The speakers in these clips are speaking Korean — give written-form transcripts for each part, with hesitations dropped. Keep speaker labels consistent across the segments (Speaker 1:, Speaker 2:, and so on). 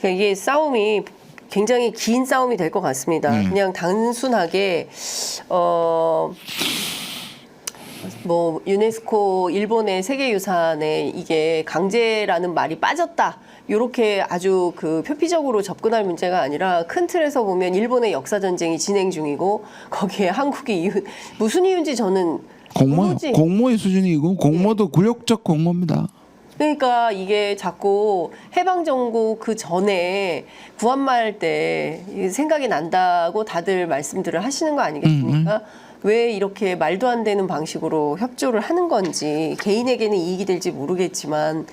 Speaker 1: 이게 싸움이 굉장히 긴 싸움이 될 것 같습니다. 그냥 단순하게 뭐 유네스코 일본의 세계유산에 이게 강제라는 말이 빠졌다. 이렇게 아주 그 표피적으로 접근할 문제가 아니라 큰 틀에서 보면 일본의 역사 전쟁이 진행 중이고 거기에 한국이 이유 무슨 이유인지 저는
Speaker 2: 공모요.
Speaker 1: 도무지-
Speaker 2: 공모의 수준이고 공모도 굴욕적 공모입니다.
Speaker 1: 그러니까 이게 자꾸 해방정국 그 전에 구한말 때 생각이 난다고 다들 말씀들을 하시는 거 아니겠습니까? 왜 이렇게 말도 안 되는 방식으로 협조를 하는 건지 개인에게는 이익이 될지 모르겠지만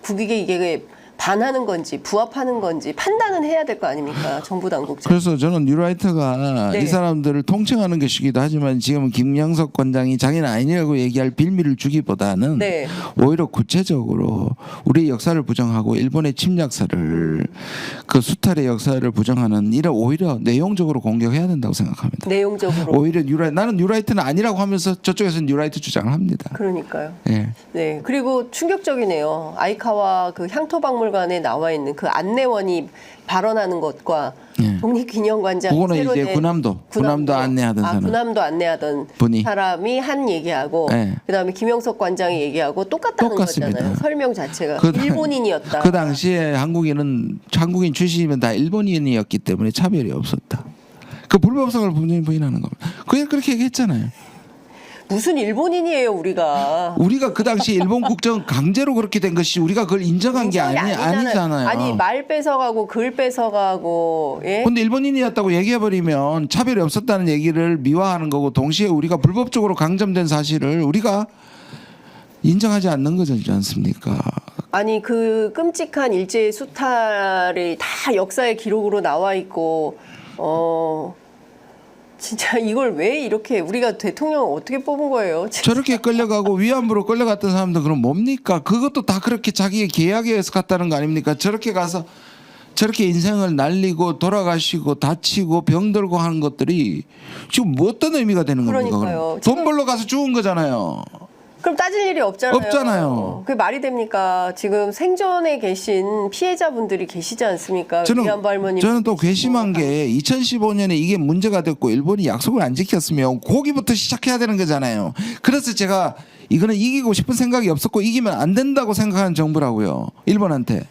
Speaker 1: 국익에 이게 반하는 건지 부합하는 건지 판단은 해야 될 거 아닙니까? 정부 당국자.
Speaker 2: 그래서 저는 뉴라이터가
Speaker 1: 네.
Speaker 2: 이 사람들을 통칭하는 것이기도 하지만 지금 김영석 권장이 자기는 아니라고 얘기할 빌미를 주기보다는
Speaker 1: 네.
Speaker 2: 오히려 구체적으로 우리 역사를 부정하고 일본의 침략사를 그 수탈의 역사를 부정하는 이런 오히려 내용적으로 공격해야 된다고 생각합니다.
Speaker 1: 내용적으로.
Speaker 2: 오히려 나는 뉴라이트는 아니라고 하면서 저쪽에서는 뉴라이트 주장을 합니다.
Speaker 1: 그러니까요.
Speaker 2: 예.
Speaker 1: 네. 그리고 충격적이네요. 아이카와 그 향토박물관에 나와 있는 그 안내원이 발언하는 것과
Speaker 2: 예.
Speaker 1: 독립기념관장
Speaker 2: 그거는
Speaker 1: 새로
Speaker 2: 이제
Speaker 1: 된
Speaker 2: 군함도 안내하던 사람.
Speaker 1: 군함도 안내하던
Speaker 2: 분이.
Speaker 1: 사람이 한 얘기하고
Speaker 2: 네.
Speaker 1: 그다음에 김영석 관장이 얘기하고 똑같다는
Speaker 2: 똑같습니다.
Speaker 1: 거잖아요. 설명 자체가
Speaker 2: 그-
Speaker 1: 일본인이었다.
Speaker 2: 그 당시에 한국인 출신이면 다 일본인이었기 때문에 차별이 없었다. 그 불법성을 분명히 부인하는 겁니다. 그렇게 얘기했잖아요.
Speaker 1: 무슨 일본인이에요, 우리가.
Speaker 2: 우리가 그 당시 일본 국정 강제로 그렇게 된 것이 우리가 그걸 인정한 게 아니잖아요.
Speaker 1: 아니 말 뺏어가고 글 뺏어가고 예?
Speaker 2: 근데 일본인이었다고 얘기해버리면 차별이 없었다는 얘기를 미화하는 거고 동시에 우리가 불법적으로 강점된 사실을 우리가 인정하지 않는 거지 않습니까?
Speaker 1: 아니 그 끔찍한 일제 수탈이 다 역사의 기록으로 나와 있고 진짜 이걸 왜 이렇게 우리가 대통령 어떻게 뽑은 거예요?
Speaker 2: 저렇게 끌려가고 위안부로 끌려갔던 사람들 그럼 뭡니까? 그것도 다 그렇게 자기의 계약에 의해서 갔다는 거 아닙니까? 저렇게 가서 저렇게 인생을 날리고 돌아가시고 다치고 병들고 하는 것들이 지금 뭐 어떤 의미가 되는 겁니까?
Speaker 1: 그러니까요.
Speaker 2: 그럼?
Speaker 1: 지금-
Speaker 2: 돈 벌러 가서 죽은 거잖아요.
Speaker 1: 그럼 따질 일이 없잖아요.
Speaker 2: 없잖아요.
Speaker 1: 그게 말이 됩니까? 지금 생존에 계신 피해자분들이 계시지 않습니까? 위안부 할머니.
Speaker 2: 저는 또 괘씸한 게 2015년에 이게 문제가 됐고 일본이 약속을 안 지켰으면 거기부터 시작해야 되는 거잖아요. 그래서 제가 이거는 이기고 싶은 생각이 없었고 이기면 안 된다고 생각하는 정부라고요. 일본한테.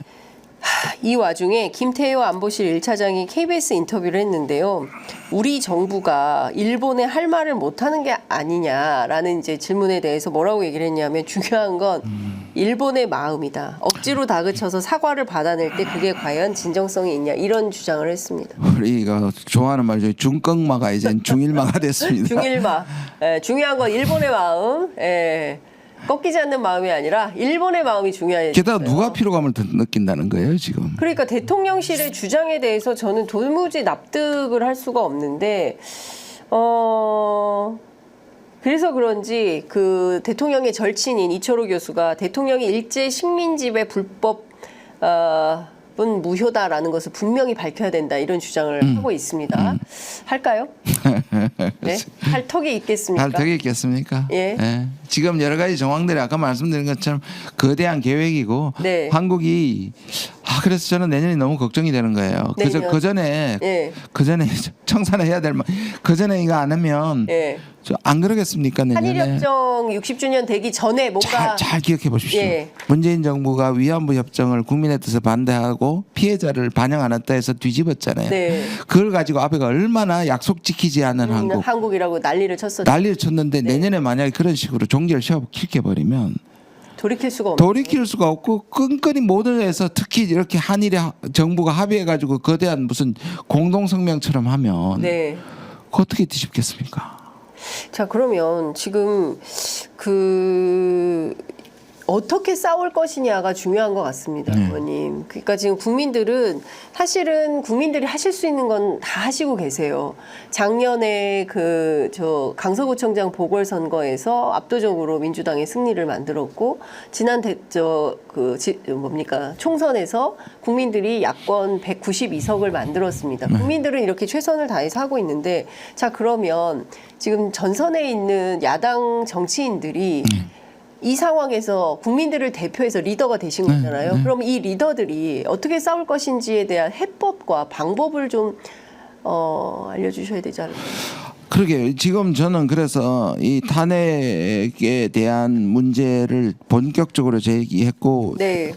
Speaker 1: 이 와중에 김태효 안보실 1차장이 KBS 인터뷰를 했는데요. 우리 정부가 일본에 할 말을 못하는 게 아니냐라는 이제 질문에 대해서 뭐라고 얘기를 했냐면 중요한 건 일본의 마음이다. 억지로 다그쳐서 사과를 받아낼 때 그게 과연 진정성이 있냐 이런 주장을 했습니다.
Speaker 2: 우리가 좋아하는 말이죠. 중꺽마가 이제 중일마가 됐습니다.
Speaker 1: 중일마. 예, 중요한 건 일본의 마음. 예, 꺾이지 않는 마음이 아니라 일본의 마음이 중요해요.
Speaker 2: 게다가 누가 피로감을 더 느낀다는 거예요 지금.
Speaker 1: 그러니까 대통령실의 주장에 대해서 저는 도무지 납득을 할 수가 없는데 그래서 그런지 그 대통령의 절친인 이철호 교수가 대통령이 일제 식민지배 불법 은 무효다라는 것을 분명히 밝혀야 된다 이런 주장을 하고 있습니다. 할까요? 네? 할 턱이 있겠습니까?
Speaker 2: 할 턱이 있겠습니까?
Speaker 1: 예.
Speaker 2: 지금 여러 가지 정황들이 아까 말씀드린 것처럼 거대한 계획이고
Speaker 1: 네.
Speaker 2: 한국이 그래서 저는 내년이 너무 걱정이 되는 거예요.
Speaker 1: 내년.
Speaker 2: 그 전에
Speaker 1: 예.
Speaker 2: 청산해야 될 말. 그 전에 이거 안 하면
Speaker 1: 예.
Speaker 2: 안 그러겠습니까 내년에?
Speaker 1: 한일협정 60주년 되기 전에 뭔가
Speaker 2: 잘 기억해 보십시오.
Speaker 1: 예.
Speaker 2: 문재인 정부가 위안부 협정을 국민의 뜻에 반대하고 피해자를 반영 안 했다 해서 뒤집었잖아요.
Speaker 1: 네.
Speaker 2: 그걸 가지고 아베가 얼마나 약속 지키지 않는 한국
Speaker 1: 한국이라고 난리를 쳤었죠.
Speaker 2: 난리를 쳤는데 내년에 만약에 그런 식으로 종결 시합을 킬게 버리면
Speaker 1: 돌이킬 수가 없는.
Speaker 2: 돌이킬 수가 없고 끈끈이 모두에서 특히 이렇게 한일의 정부가 합의해 가지고 거대한 무슨 공동 성명처럼 하면
Speaker 1: 네.
Speaker 2: 그거 어떻게 뒤집겠습니까?
Speaker 1: 자 그러면 지금 그 어떻게 싸울 것이냐가 중요한 것 같습니다, 의원님. 그러니까 지금 국민들은 사실은 국민들이 하실 수 있는 건 다 하시고 계세요. 작년에 그 강서구청장 보궐선거에서 압도적으로 민주당의 승리를 만들었고 지난 총선에서 국민들이 야권 192석을 만들었습니다. 국민들은 이렇게 최선을 다해서 하고 있는데 자 그러면 지금 전선에 있는 야당 정치인들이 이 상황에서 국민들을 대표해서 리더가 되신 거잖아요. 그럼 이 리더들이 어떻게 싸울 것인지에 대한 해법과 방법을 좀 알려주셔야 되지 않을까요?
Speaker 2: 그러게 지금 저는 그래서 이 탄핵에 대한 문제를 본격적으로 제기했고
Speaker 1: 네.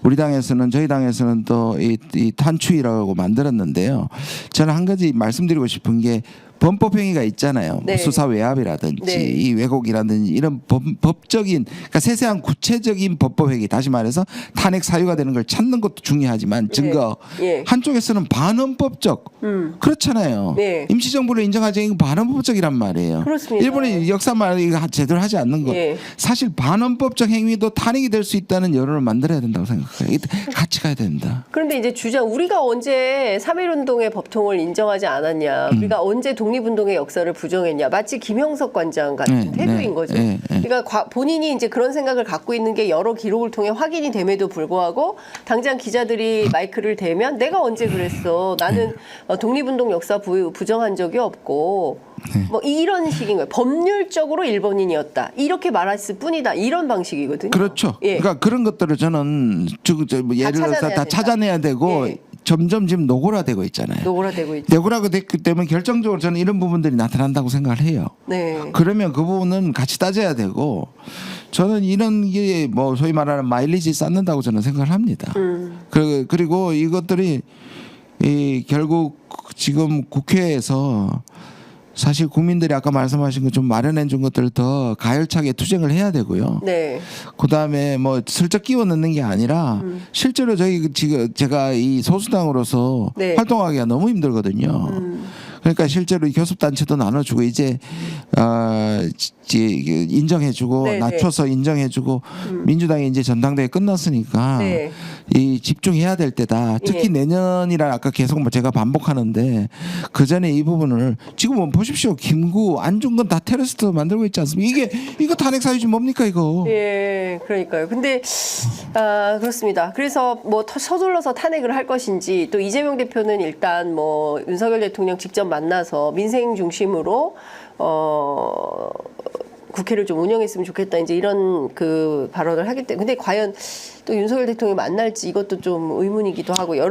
Speaker 2: 우리 당에서는 저희 당에서는 또 이 탄추위라고 만들었는데요. 저는 한 가지 말씀드리고 싶은 게 범법행위가 있잖아요.
Speaker 1: 네.
Speaker 2: 수사 외압이라든지
Speaker 1: 네.
Speaker 2: 이 왜곡이라든지 이런 법적인 그러니까 세세한 구체적인 법법행위 다시 말해서 탄핵 사유가 되는 걸 찾는 것도 중요하지만 증거
Speaker 1: 예.
Speaker 2: 한쪽에서는 반헌법적 그렇잖아요.
Speaker 1: 네.
Speaker 2: 임시정부를 인정하지 않는 반헌법적이란 말이에요.
Speaker 1: 그렇습니다.
Speaker 2: 일본이 역사말 이거 제대로 하지 않는 것
Speaker 1: 예.
Speaker 2: 사실 반헌법적 행위도 탄핵이 될 수 있다는 여론을 만들어야 된다고 생각해요. 이게 같이 가야 된다.
Speaker 1: 그런데 이제 우리가 언제 3.1운동의 법통을 인정하지 않았냐, 우리가 언제 독립운동의 역사를 부정했냐, 마치 김형석 관장 같은 태도인 거죠. 그러니까 본인이 이제 그런 생각을 갖고 있는 게 여러 기록을 통해 확인이 됨에도 불구하고 당장 기자들이 마이크를 대면 내가 언제 그랬어? 나는 독립운동 역사 부정한 적이 없고 뭐 이런 식인 거예요. 법률적으로 일본인이었다. 이렇게 말했을 뿐이다. 이런 방식이거든요.
Speaker 2: 그렇죠.
Speaker 1: 예.
Speaker 2: 그러니까 그런 것들을 저는 뭐 예를 들어서 다 찾아내야 되고
Speaker 1: 예.
Speaker 2: 점점 지금 노골화되고 있잖아요.
Speaker 1: 노골화되고 있죠.
Speaker 2: 노골화가 됐기 때문에 결정적으로 저는 이런 부분들이 나타난다고 생각을 해요.
Speaker 1: 네.
Speaker 2: 그러면 그 부분은 같이 따져야 되고 저는 이런 게 뭐 소위 말하는 마일리지 쌓는다고 저는 생각을 합니다. 그리고 이것들이 결국 지금 국회에서 사실 국민들이 아까 말씀하신 것 좀 마련해 준 것들을 더 가열차게 투쟁을 해야 되고요.
Speaker 1: 네.
Speaker 2: 그다음에 뭐 슬쩍 끼워 넣는 게 아니라 실제로 저희 지금 제가 이 소수당으로서
Speaker 1: 네.
Speaker 2: 활동하기가 너무 힘들거든요. 그러니까 실제로 이 교섭단체도 나눠주고 이제 인정해주고
Speaker 1: 네,
Speaker 2: 낮춰서 인정해주고 민주당이 이제 전당대회 끝났으니까
Speaker 1: 네.
Speaker 2: 이 집중해야 될 때다. 특히
Speaker 1: 예.
Speaker 2: 내년이라 아까 계속 뭐 제가 반복하는데 그 전에 이 부분을 지금 보십시오. 김구 안중근 다 테러리스트 만들고 있지 않습니까? 이거 탄핵 사유지 뭡니까 이거?
Speaker 1: 예, 그러니까요. 근데 그렇습니다. 그래서 뭐 서둘러서 탄핵을 할 것인지 또 이재명 대표는 일단 뭐 윤석열 대통령 직접 만나서 민생 중심으로 국회를 좀 운영했으면 좋겠다. 이제 이런 그 발언을 하기 때문에 근데 과연 또 윤석열 대통령이 만날지 이것도 좀 의문이기도 하고 여러